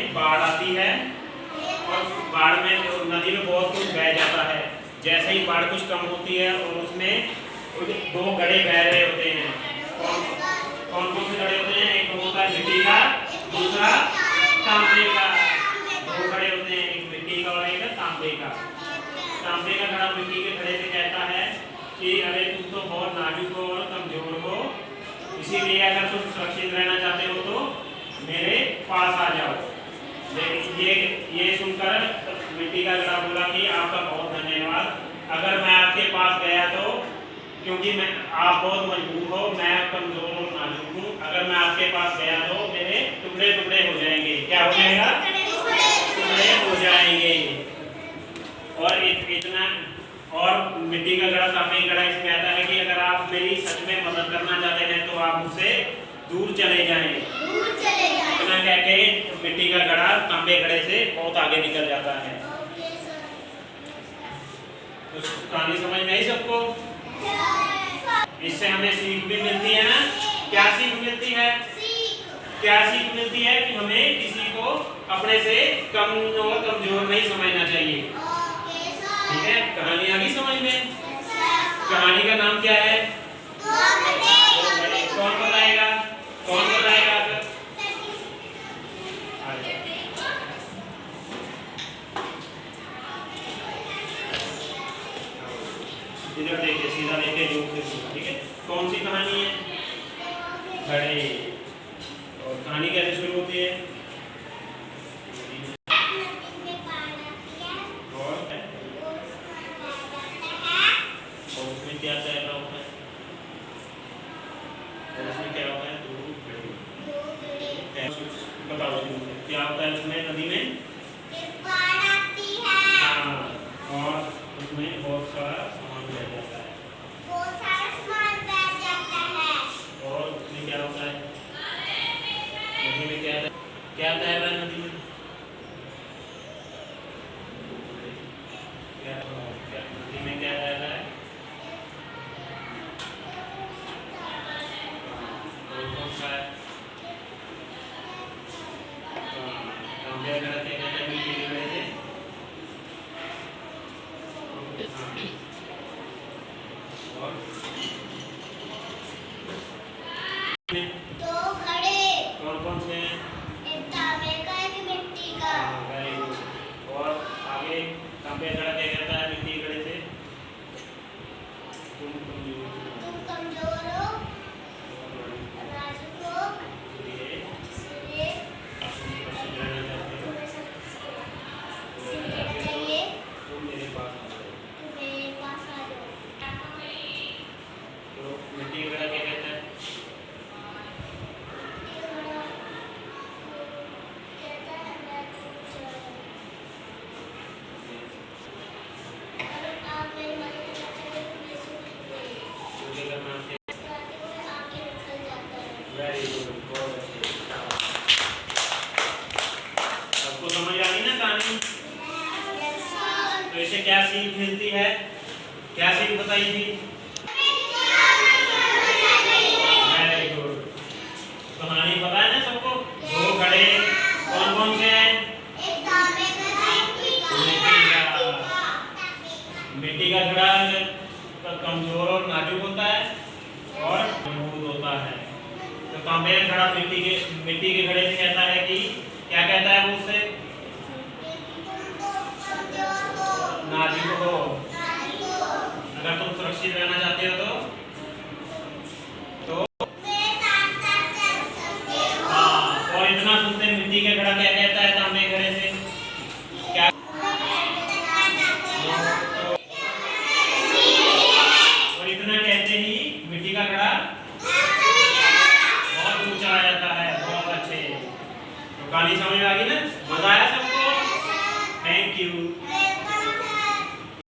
में बाढ़ आती है और बाढ़ में नदी में बहुत कुछ बह जाता है। जैसे ही बाढ़ कुछ कम होती है और उसमें दो घड़े बह रहे होते हैं। कौन कौन से घड़े होते हैं? एक होता है मिट्टी का, दूसरा तांबे का। दो घड़े होते हैं, एक मिट्टी का और एक तांबे का। तांबे का घड़ा मिट्टी के घड़े से कहता है कि अरे तुम तो बहुत नाजुक हो और कमजोर हो, इसीलिए अगर तुम सुरक्षित रहना चाहते हो तो मेरे पास आ जाओ। ये सुनकर मिट्टी का घड़ा बोला कि आपका बहुत धन्यवाद, अगर मैं आपके पास गया तो, क्योंकि मैं आप बहुत मजबूत हो, मैं कमजोर और नाजुक हूँ, अगर मैं आपके पास गया तो मेरे टुकड़े टुकड़े हो जाएंगे। क्या हो जाएगा? टुकड़े हो जाएंगे। और इतना, और मिट्टी का घड़ा तांबे का घड़ा इसमें कहता है कि अगर आप मेरी सच में मदद करना चाहते हैं तो आप मुझसे दूर चले जाएं। इतना कह के मिट्टी का घड़ा तांबे घड़े से बहुत आगे निकल जाता है। तो कहानी समझ में आई सबको? इससे हमें सीख भी मिलती है ना। क्या सीख मिलती है? क्या सीख मिलती है? कि हमें किसी को अपने से कम और कमजोर नहीं समझना चाहिए। ठीक है, कहानी आ गई समझ में? कहानी का नाम क्या है? कौन बताएगा? कौन बताएगा? इधर देखिए, सीधा देखिए, जो ठीक है। कौन सी कहानी है? घड़े। और कहानी कैसे शुरू होती है? और उसमें क्या तैर रहा होता है? और उसमें क्या होता है? बताओ क्या होता है उसमें? नदी में बाढ़ आती है। हाँ, और उसमें बहुत सारा सामान बह जाता है। बहुत सारा सामान बह जाता है। और उसमें क्या होता है? नदी में क्या तैर रहा है? नदी में क्या नदी में क्या तैर रहा है? कौन सा है? तांबे का घड़ा क्या कहते हैं? मिट्टी के घड़े से। और दो घड़े कौन कौन से हैं? एक तांबे का, एक मिट्टी का। Very good. और आगे तांबे का घड़ा क्या कहता है? मिट्टी के घड़े से तुम कमजोर हो, नाजुक हो, इसलिए सुरक्षित रहना चाहते हो, तुम मेरे पास आ जाओ। तो मिट्टी का घड़ा क्या कहता है? वेरी गुड, बहुत अच्छे। सबको समझ आ गई ना कहानी? तो इसे क्या सीख मिलती है? क्या सीख बताई थी? Very good. कहानी पता है ना सबको? दो घड़े कौन कौन से हैं? एक तांबे का, मिट्टी का घड़ा कमजोर और नाजुक होता है और मजबूत होता है। तो तांबे का घड़ा मिट्टी के घड़े से कहता है कि क्या कहता है? वो उससे नाजुक हो, अगर तुम सुरक्षित रहना चाहते हो तो हाँ। और इतना सुनते मिट्टी के घड़ा क्या कहता है तांबे के घड़े से? क्या? और इतना कहते ही मिट्टी का घड़ा बहुत ऊंचा आ जाता है। बहुत अच्छे। तो कहानी समझ में आ गई ना? मजा